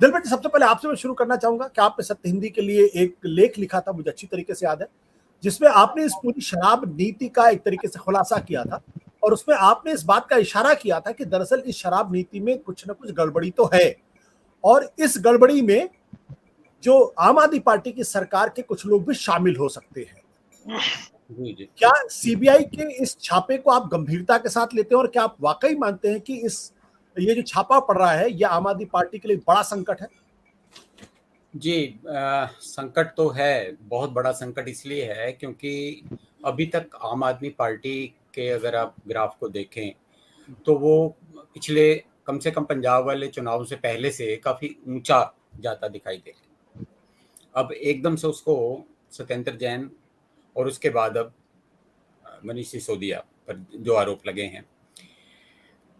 दिलप्रीत जी, सबसे पहले आपसे मैं शुरू करना चाहूंगा कि आपने सत्य हिंदी के लिए एक लेख लिखा था, मुझे अच्छी तरीके से याद है, जिसमें आपने इस पूरी शराब नीति का एक तरीके से खुलासा किया था और उसमें आपने इस बात का इशारा किया था कि दरअसल इस शराब नीति में कुछ ना कुछ गड़बड़ी तो है और इस गड़बड़ी में जो आम आदमी पार्टी की सरकार के कुछ लोग भी शामिल हो सकते हैं। जी जी। क्या सीबीआई के इस छापे को आप गंभीरता के साथ लेते हैं और क्या आप वाकई मानते हैं कि ये जो छापा पड़ रहा है, ये आम आदमी पार्टी के लिए बड़ा संकट है? जी, संकट तो है, बहुत बड़ा संकट इसलिए है क्योंकि अभी तक आम आदमी पार्टी के अगर आप ग्राफ को देखें तो वो पिछले कम से कम पंजाब वाले चुनाव से पहले से काफ़ी ऊंचा जाता दिखाई दे रहा है। अब एकदम से उसको सत्येंद्र जैन और उसके बाद अब मनीष सिसोदिया पर जो आरोप लगे हैं।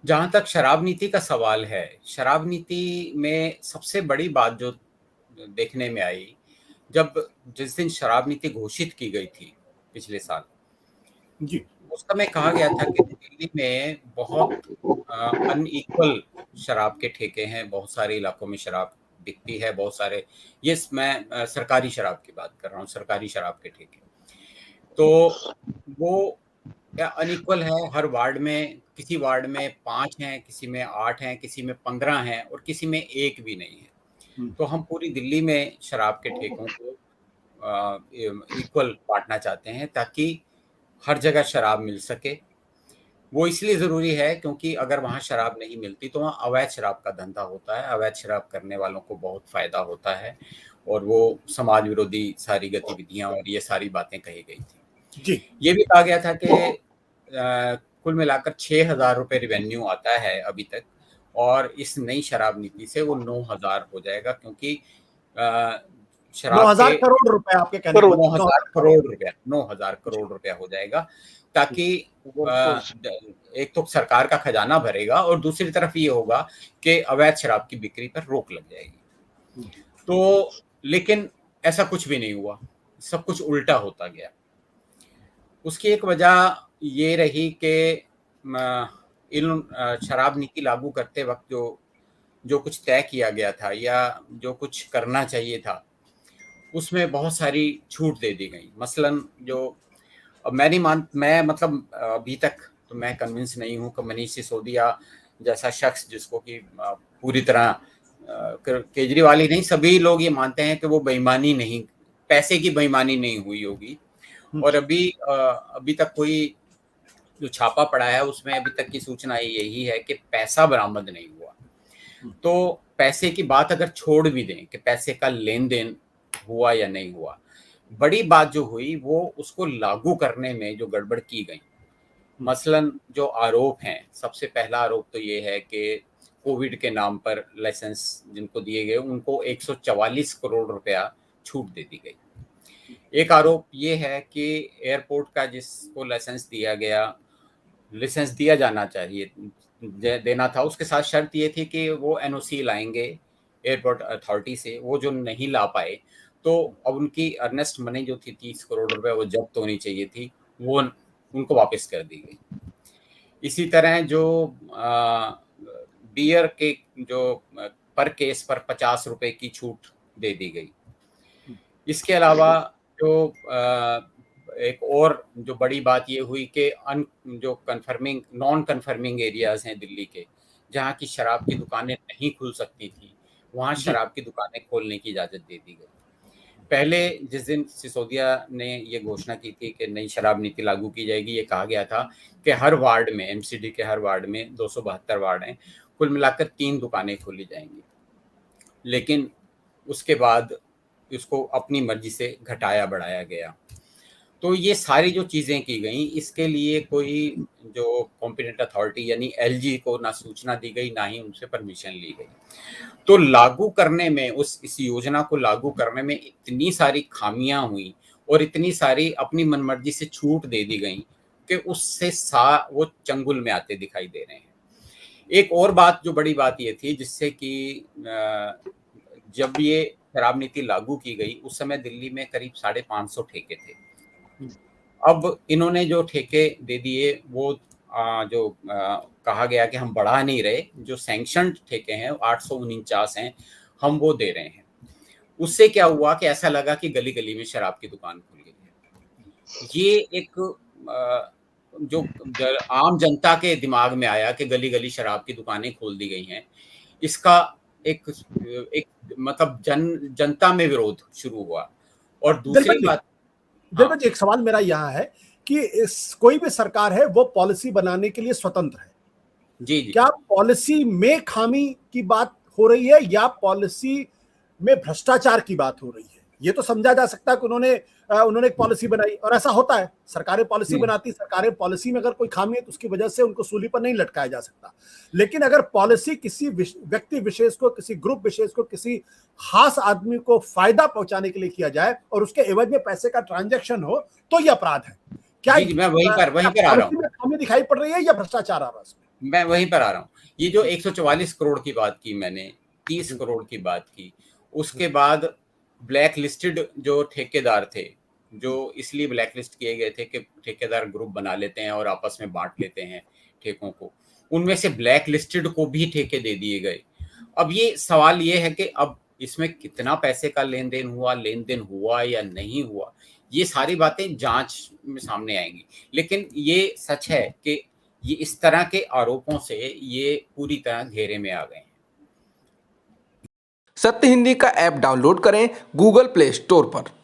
जहाँ तक शराब नीति का सवाल है, शराब नीति में सबसे बड़ी बात जो देखने में आई, जिस दिन शराब नीति घोषित की गई थी पिछले साल, जी। उस समय कहा गया था कि दिल्ली में बहुत अनइक्वल शराब के ठेके हैं, बहुत सारे इलाकों में शराब बिकती है, बहुत सारे, ये मैं सरकारी शराब की बात कर रहा हूँ, सरकारी शराब के ठेके। तो वो क्या अनइक्वल है, हर वार्ड में, किसी वार्ड में 5 हैं, किसी में 8 हैं, किसी में 15 हैं और किसी में 1 भी नहीं है। तो हम पूरी दिल्ली में शराब के ठेकों को इक्वल बांटना चाहते हैं ताकि हर जगह शराब मिल सके। वो इसलिए ज़रूरी है क्योंकि अगर वहाँ शराब नहीं मिलती तो वहाँ अवैध शराब का धंधा होता है, अवैध शराब करने वालों को बहुत फ़ायदा होता है और वो समाज विरोधी सारी गतिविधियाँ और ये सारी बातें कही गई थी। जी। ये भी कहा गया था कि कुल मिलाकर 6,000 रुपए रिवेन्यू आता है अभी तक और इस नई शराब नीति से वो 9,000 हो जाएगा क्योंकि शराब 9,000 के करोड़ रुपए आपके कहने का मतलब 9,000 करोड़ रुपया, 9,000 करोड़ रुपया हो जाएगा ताकि एक तो सरकार का खजाना भरेगा और दूसरी तरफ ये होगा कि अवैध शराब की बिक्री पर रोक लग जाएगी। तो लेकिन ऐसा कुछ भी नहीं हुआ, सब कुछ उल्टा होता गया। उसकी एक वजह ये रही कि इन शराब नीति लागू करते वक्त जो कुछ तय किया गया था या जो कुछ करना चाहिए था, उसमें बहुत सारी छूट दे दी गई। मसलन मैं मतलब अभी तक तो मैं कन्विंस नहीं हूँ कि मनीष सिसोदिया जैसा शख्स जिसको कि पूरी तरह केजरीवाल ही नहीं, सभी लोग ये मानते हैं कि वो बेईमानी नहीं, पैसे की बेईमानी नहीं हुई होगी। और अभी तक कोई जो छापा पड़ा है उसमें अभी तक की सूचना यही है कि पैसा बरामद नहीं हुआ। तो पैसे की बात अगर छोड़ भी दें कि पैसे का लेन देन हुआ या नहीं हुआ, बड़ी बात जो हुई वो उसको लागू करने में जो गड़बड़ की गई। मसलन जो आरोप हैं, सबसे पहला आरोप तो ये है कि कोविड के नाम पर लाइसेंस जिनको दिए गए उनको 144 करोड़ रुपया छूट दे दी गई। एक आरोप ये है कि एयरपोर्ट का जिसको लाइसेंस दिया जाना चाहिए, देना था, उसके साथ शर्त ये थी कि वो एनओसी लाएंगे एयरपोर्ट अथॉरिटी से, वो जो नहीं ला पाए तो अब उनकी अर्नेस्ट मनी जो थी 30 करोड़ रुपए वो जब्त होनी चाहिए थी, वो उनको वापस कर दी गई। इसी तरह जो बियर के जो पर केस पर 50 रुपए की छूट दे दी गई। इसके अलावा जो एक और जो बड़ी बात ये हुई कि जो नॉन कन्फर्मिंग एरियाज हैं दिल्ली के, जहाँ की शराब की दुकानें नहीं खुल सकती थी, वहाँ शराब की दुकानें खोलने की इजाज़त दे दी गई। पहले जिस दिन सिसोदिया ने ये घोषणा की थी कि नई शराब नीति लागू की जाएगी, ये कहा गया था कि हर वार्ड में, एमसीडी के हर वार्ड में 272 वार्ड हैं, कुल मिलाकर 3 दुकानें खोली जाएंगी। लेकिन उसके बाद इसको अपनी मर्जी से घटाया बढ़ाया गया। तो ये सारी जो चीज़ें की गई, इसके लिए कोई जो कॉम्पिटेंट अथॉरिटी यानी एलजी को ना सूचना दी गई, ना ही उनसे परमिशन ली गई। तो लागू करने में, इस योजना को लागू करने में इतनी सारी खामियां हुई और इतनी सारी अपनी मनमर्जी से छूट दे दी गई कि उससे वो चंगुल में आते दिखाई दे रहे हैं। एक और बात, जो बड़ी बात ये थी जिससे कि जब ये शराब नीति लागू की गई उस समय दिल्ली में करीब 550 ठेके थे। अब इन्होंने जो ठेके दे दिए वो कहा गया कि हम बढ़ा नहीं रहे, जो सैंक्शनड ठेके हैं 849 हैं, हम वो दे रहे हैं। उससे क्या हुआ कि ऐसा लगा कि गली-गली में शराब की दुकान खुल गई है। ये एक जो आम जनता के दिमाग में आया कि गली-गली शराब की दुकानें खोल दी गई हैं, इसका एक एक मतलब जनता में विरोध शुरू हुआ। और दूसरी दिलबन जी, बात, हाँ, दिलबन जी, एक सवाल मेरा यहाँ है कि इस कोई भी सरकार है वो पॉलिसी बनाने के लिए स्वतंत्र है। जी, जी। क्या पॉलिसी में खामी की बात हो रही है या पॉलिसी में भ्रष्टाचार की बात हो रही है? ये तो समझा जा सकता है कि उन्होंने एक पॉलिसी बनाई और ऐसा होता है, सरकारें पॉलिसी हुँ, बनाती, सरकारें पॉलिसी में अगर कोई खामी है तो उसकी वजह से उनको सूली पर नहीं लटकाया जा सकता। लेकिन अगर पॉलिसी किसी व्यक्ति विशेष को, किसी ग्रुप विशेष को, किसी खास आदमी को फायदा पहुंचाने के लिए किया जाए और उसके एवज में पैसे का ट्रांजैक्शन हो, तो ये अपराध है। क्या जी, जी, मैं वहीं क्या पर आ रहा हूँ। पॉलिसी में खामी दिखाई पड़ रही है या भ्रष्टाचार आ रहा है उसमें? मैं वहीं पर आ रहा हूँ। ये जो 144 करोड़ की बात की मैंने, 30 करोड़ की बात की, उसके बाद ब्लैक लिस्टेड जो ठेकेदार थे, जो इसलिए ब्लैक लिस्ट किए गए थे कि ठेकेदार ग्रुप बना लेते हैं और आपस में बाँट लेते हैं ठेकों को। उनमें से ब्लैक लिस्टेड को भी ठेके दे दिए गए। अब ये सवाल ये है कि अब इसमें कितना पैसे का लेन-देन हुआ या नहीं हुआ, ये सारी बातें जाँच में सामने आएँगी। लेकिन ये सच है कि ये इस तरह के आरोपों से ये पूरी तरह घेरे में आ गए हैं। सत्य हिंदी का ऐप डाउनलोड करें गूगल प्ले स्टोर पर।